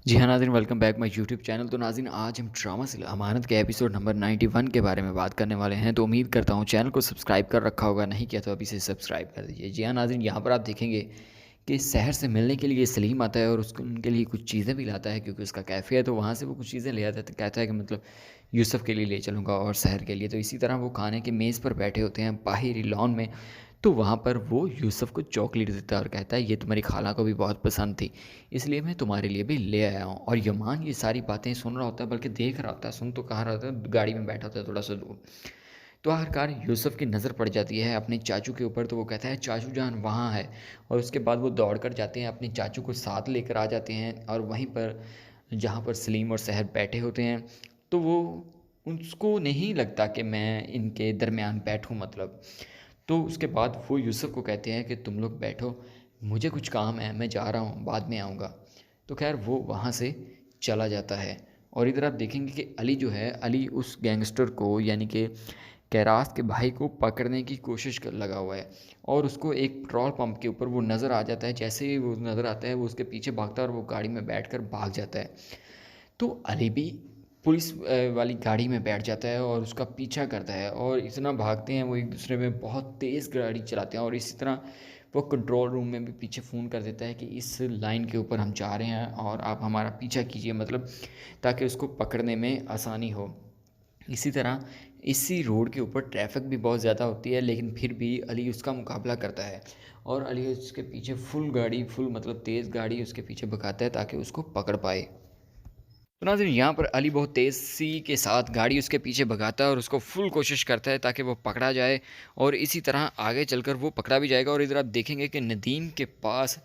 जी हाँ नाज़रीन, welcome back my YouTube channel. तो नाज़रीन, आज हम ड्रामा सीरियल अमानत के एपिसोड नंबर 91 के बारे में बात करने वाले हैं। तो उम्मीद करता हूँ चैनल को सब्सक्राइब कर रखा होगा, नहीं किया तो अभी से सब्सक्राइब कर दीजिए। जी हाँ नाज़रीन, यहाँ पर आप देखेंगे कि शहर से मिलने के लिए सलीम आता है और उसको उनके लिए कुछ चीज़ें भी लाता है, क्योंकि उसका कैफ़े है। तो वहाँ से वो कुछ चीज़ें ले आता है, तो कहता है कि मतलब यूसुफ़ के लिए ले चलूँगा और शहर के लिए। तो इसी तरह वो खाने की मेज़ पर बैठे होते हैं बाहरी लॉन में। तो वहाँ पर वो यूसुफ़ को चॉकलेट देता है और कहता है, ये तुम्हारी खाला को भी बहुत पसंद थी, इसलिए मैं तुम्हारे लिए भी ले आया हूँ। और यमान ये सारी बातें सुन रहा होता है, बल्कि देख रहा होता है, सुन तो कहाँ रहा होता है, गाड़ी में बैठा होता है थोड़ा सा दूर। तो आखिरकार यूसुफ़ की नज़र पड़ जाती है अपने चाचू के ऊपर। तो वो कहता है, चाचू जान वहाँ है। और उसके बाद वो दौड़ कर जाते हैं, अपने चाचू को साथ लेकर आ जाते हैं, और वहीं पर जहाँ पर सलीम और सहर बैठे होते हैं, तो वो उसको नहीं लगता कि मैं इनके दरमियान बैठूँ मतलब। तो उसके बाद वो यूसुफ़ को कहते हैं कि तुम लोग बैठो, मुझे कुछ काम है, मैं जा रहा हूँ, बाद में आऊँगा। तो ख़ैर वो वहाँ से चला जाता है। और इधर आप देखेंगे कि अली जो है, अली उस गैंगस्टर को यानी कि कैरास के भाई को पकड़ने की कोशिश कर लगा हुआ है। और उसको एक पेट्रोल पंप के ऊपर वो नज़र आ जाता है। जैसे ही वो नज़र आता है, वो उसके पीछे भागता है और वो गाड़ी में बैठकर भाग जाता है। तो अली भी पुलिस वाली गाड़ी में बैठ जाता है और उसका पीछा करता है, और इतना भागते हैं वो एक दूसरे में, बहुत तेज़ गाड़ी चलाते हैं। और इसी तरह वो कंट्रोल रूम में भी पीछे फ़ोन कर देता है कि इस लाइन के ऊपर हम जा रहे हैं और आप हमारा पीछा कीजिए, मतलब ताकि उसको पकड़ने में आसानी हो। इसी तरह इसी रोड के ऊपर ट्रैफिक भी बहुत ज़्यादा होती है, लेकिन फिर भी अली उसका मुकाबला करता है। और अली उसके पीछे फुल गाड़ी, फुल मतलब तेज़ गाड़ी उसके पीछे भगाता है ताकि उसको पकड़ पाए। तो नाज़रीन, यहाँ पर अली बहुत तेज़ी के साथ गाड़ी उसके पीछे भगाता है और उसको फुल कोशिश करता है ताकि वो पकड़ा जाए, और इसी तरह आगे चलकर वो पकड़ा भी जाएगा। और इधर आप देखेंगे कि नदीम के पास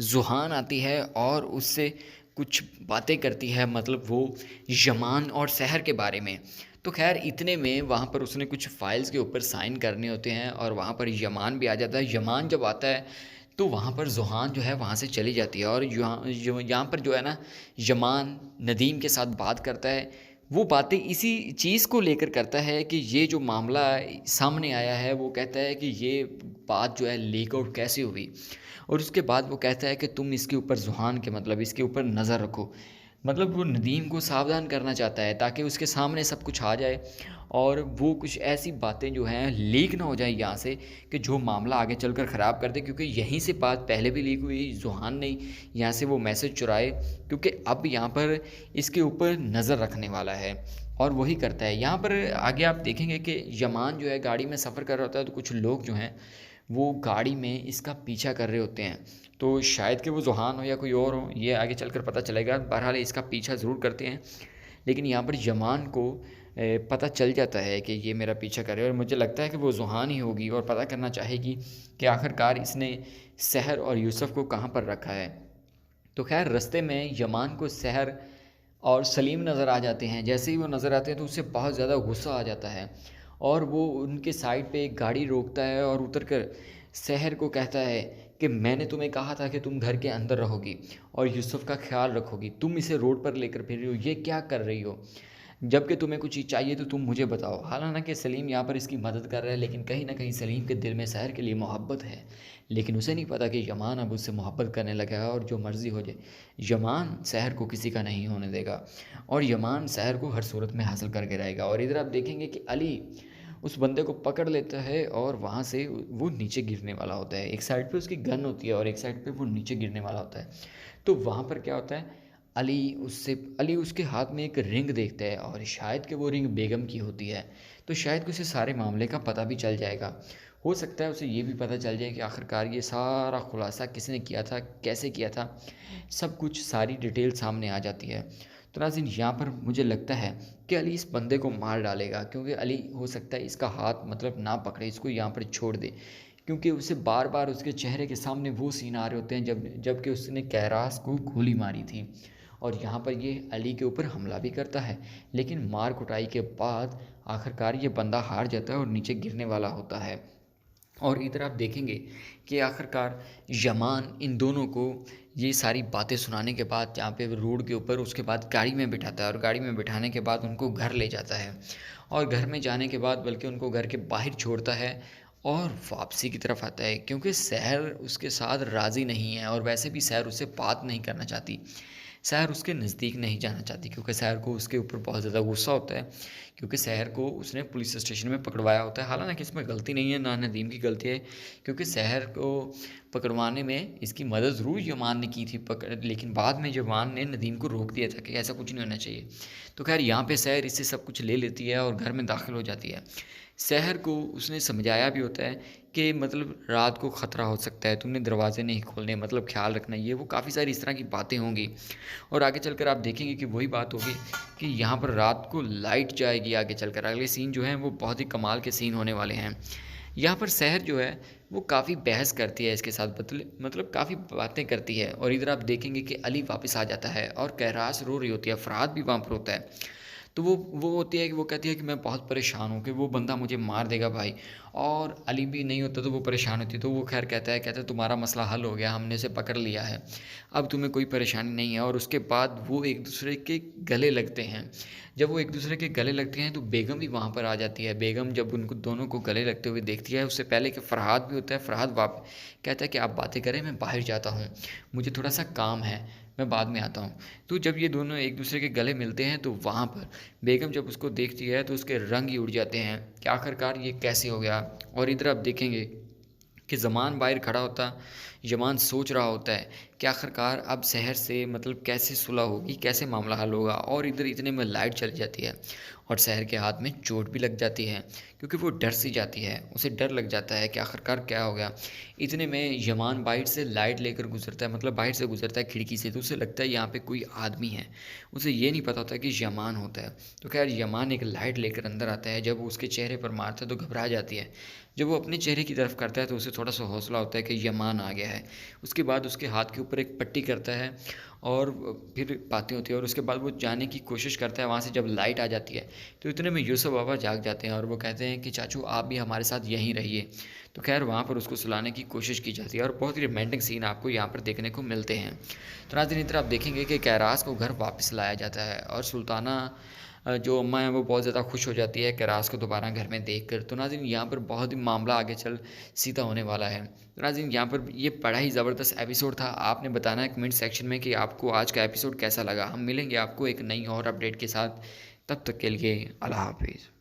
ज़ुहान आती है और उससे कुछ बातें करती है, मतलब वो यमान और शहर के बारे में। तो खैर इतने में वहाँ पर उसने कुछ फाइल्स के ऊपर साइन करने होते हैं, और वहाँ पर यमान भी आ जाता है। यमान जब आता है तो वहाँ पर ज़ुहान जो है वहाँ से चली जाती है, और यहाँ पर जो है ना, यमान नदीम के साथ बात करता है। वो बातें इसी चीज़ को लेकर करता है कि ये जो मामला सामने आया है, वो कहता है कि ये बात जो है लीक आउट कैसे हुई। और उसके बाद वो कहता है कि तुम इसके ऊपर ज़ुहान के मतलब इसके ऊपर नज़र रखो। मतलब वो नदीम को सावधान करना चाहता है ताकि उसके सामने सब कुछ आ जाए, और वो कुछ ऐसी बातें जो हैं लीक ना हो जाए यहाँ से, कि जो मामला आगे चलकर ख़राब कर दे। क्योंकि यहीं से बात पहले भी लीक हुई, जुहान ने यहाँ से वो मैसेज चुराए, क्योंकि अब यहाँ पर इसके ऊपर नज़र रखने वाला है। और वही करता है। यहाँ पर आगे आप देखेंगे कि यमान जो है गाड़ी में सफ़र कर रहा होता है, तो कुछ लोग जो हैं वो गाड़ी में इसका पीछा कर रहे होते हैं। तो शायद कि वो जुहान हो या कोई और हो, ये आगे चलकर पता चलेगा। बहरहाल इसका पीछा ज़रूर करते हैं, लेकिन यहाँ पर यमान को पता चल जाता है कि ये मेरा पीछा कर रहा है, और मुझे लगता है कि वो जुहान ही होगी और पता करना चाहेगी कि आखिरकार इसने सहर और यूसुफ को कहाँ पर रखा है। तो खैर रास्ते में यमान को सहर और सलीम नज़र आ जाते हैं। जैसे ही वो नज़र आते हैं तो उससे बहुत ज़्यादा गुस्सा आ जाता है, और वो उनके साइड पे एक गाड़ी रोकता है और उतर कर सहर को कहता है कि मैंने तुम्हें कहा था कि तुम घर के अंदर रहोगी और यूसुफ का ख्याल रखोगी, तुम इसे रोड पर लेकर फिर रही हो, ये क्या कर रही हो? जबकि तुम्हें कुछ चीज़ चाहिए तो तुम मुझे बताओ। हालांकि सलीम यहाँ पर इसकी मदद कर रहा है, लेकिन कहीं ना कहीं सलीम के दिल में सहर के लिए मोहब्बत है। लेकिन उसे नहीं पता कि यमान अब उससे मोहब्बत करने लगा है, और जो मर्ज़ी हो जाए, यमान सहर को किसी का नहीं होने देगा, और यमान सहर को हर सूरत में हासिल करके रहेगा। और इधर आप देखेंगे कि अली उस बंदे को पकड़ लेता है, और वहाँ से वो नीचे गिरने वाला होता है। एक साइड पे उसकी गन होती है और एक साइड पे वो नीचे गिरने वाला होता है। तो वहाँ पर क्या होता है, अली उसके हाथ में एक रिंग देखता है, और शायद कि वो रिंग बेगम की होती है। तो शायद कि उसे सारे मामले का पता भी चल जाएगा। हो सकता है उसे ये भी पता चल जाए कि आखिरकार ये सारा खुलासा किसने किया था, कैसे किया था, सब कुछ सारी डिटेल सामने आ जाती है। तो नाज़रीन, यहाँ पर मुझे लगता है कि अली इस बंदे को मार डालेगा, क्योंकि अली हो सकता है इसका हाथ मतलब ना पकड़े, इसको यहाँ पर छोड़ दे। क्योंकि उसे बार बार उसके चेहरे के सामने वो सीन आ रहे होते हैं जबकि उसने कैरास को गोली मारी थी। और यहाँ पर ये अली के ऊपर हमला भी करता है, लेकिन मार कुटाई के बाद आखिरकार ये बंदा हार जाता है और नीचे गिरने वाला होता है। और इधर आप देखेंगे कि आखिरकार यमान इन दोनों को ये सारी बातें सुनाने के बाद जहाँ पे रोड के ऊपर उसके बाद गाड़ी में बिठाता है, और गाड़ी में बिठाने के बाद उनको घर ले जाता है। और घर में जाने के बाद बल्कि उनको घर के बाहर छोड़ता है और वापसी की तरफ आता है, क्योंकि सहर उसके साथ राज़ी नहीं है, और वैसे भी सहर उससे बात नहीं करना चाहती। सहर उसके नज़दीक नहीं जाना चाहती क्योंकि सहर को उसके ऊपर बहुत ज़्यादा गुस्सा होता है, क्योंकि सहर को उसने पुलिस स्टेशन में पकड़वाया होता है। हालाँकि इसमें गलती नहीं है, ना नदीम की गलती है, क्योंकि सहर को पकड़वाने में इसकी मदद ज़रूर यमान ने की थी लेकिन बाद में यमान ने नदीम को रोक दिया था कि ऐसा कुछ नहीं होना चाहिए। तो खैर यहाँ पे सहर इससे सब कुछ ले लेती है और घर में दाखिल हो जाती है। सहर को उसने समझाया भी होता है कि मतलब रात को ख़तरा हो सकता है, तुमने दरवाज़े नहीं खोलने, मतलब ख्याल रखना, ये वो काफ़ी सारी इस तरह की बातें होंगी। और आगे चलकर आप देखेंगे कि वही बात होगी कि यहाँ पर रात को लाइट जाएगी। आगे चलकर अगले सीन जो हैं वो बहुत ही कमाल के सीन होने वाले हैं। यहाँ पर सहर जो है वो काफ़ी बहस करती है इसके साथ, मतलब काफ़ी बातें करती है। और इधर आप देखेंगे कि अली वापस आ जाता है और कैरास रो रही होती है, फ़रहाद भी वहाँ पर होता है। तो वो होती है कि वो कहती है कि मैं बहुत परेशान हूँ कि वो बंदा मुझे मार देगा भाई। और अली भी नहीं होता तो वो परेशान होती है, तो वो खैर कहता है तुम्हारा मसला हल हो गया, हमने इसे पकड़ लिया है, अब तुम्हें कोई परेशानी नहीं है। और उसके बाद वो एक दूसरे के गले लगते हैं। जब वो एक दूसरे के गले लगते हैं तो बेगम भी वहाँ पर आ जाती है। बेगम जब उनको दोनों को गले लगते हुए देखती है, उससे पहले कि फ़रहाद भी होता है, फ़रहाद वाप कहता है कि आप बातें करें, मैं बाहर जाता हूँ, मुझे थोड़ा सा काम है, मैं बाद में आता हूँ। तो जब ये दोनों एक दूसरे के गले मिलते हैं तो वहाँ पर बेगम जब उसको देखती है तो उसके रंग ही उड़ जाते हैं कि आखिरकार ये कैसे हो गया। और इधर आप देखेंगे कि ज़मान बाहर खड़ा होता, ज़मान सोच रहा होता है कि आखिरकार अब शहर से मतलब कैसे सुलह होगी, कैसे मामला हल होगा। और इधर इतने में लाइट चली जाती है और शहर के हाथ में चोट भी लग जाती है, क्योंकि वो डर सी जाती है, उसे डर लग जाता है कि आखिरकार क्या हो गया। इतने में यमान बाहर से लाइट लेकर गुजरता है, मतलब बाहर से गुजरता है खिड़की से, तो उसे लगता है यहाँ पे कोई आदमी है। उसे ये नहीं पता होता कि यमान होता है। तो खैर यमान एक लाइट लेकर अंदर आता है, जब वो उसके चेहरे पर मारता है तो घबरा जाती है। जब वो अपने चेहरे की तरफ करता है तो उसे थोड़ा सा हौसला होता है कि यमान आ गया है। उसके बाद उसके हाथ के ऊपर एक पट्टी करता है और फिर बातें होती है। और उसके बाद वो जाने की कोशिश करता है वहाँ से, जब लाइट आ जाती है तो इतने में यूसुफ बाबा जाग जाते हैं और वो कहते हैं कि चाचू आप भी हमारे साथ यहीं रहिए। तो खैर वहाँ पर उसको सुलाने की कोशिश की जाती है और बहुत ही रोमांटिक सीन आपको यहाँ पर देखने को मिलते हैं। तो नाज़रीन इधर आप देखेंगे कि कैरास को घर वापस लाया जाता है और सुल्ताना जो अम्मा है वो बहुत ज़्यादा खुश हो जाती है कैरास को दोबारा घर में देखकर। तो नाज़रीन यहाँ पर बहुत ही मामला आगे चल सीधा होने वाला है। तो नाज़रीन यहाँ पर ये बड़ा ही ज़बरदस्त एपिसोड था। आपने बताना है कमेंट सेक्शन में कि आपको आज का एपिसोड कैसा लगा। हम मिलेंगे आपको एक नई और अपडेट के साथ, तब तक के लिए अल्लाह हाफिज़।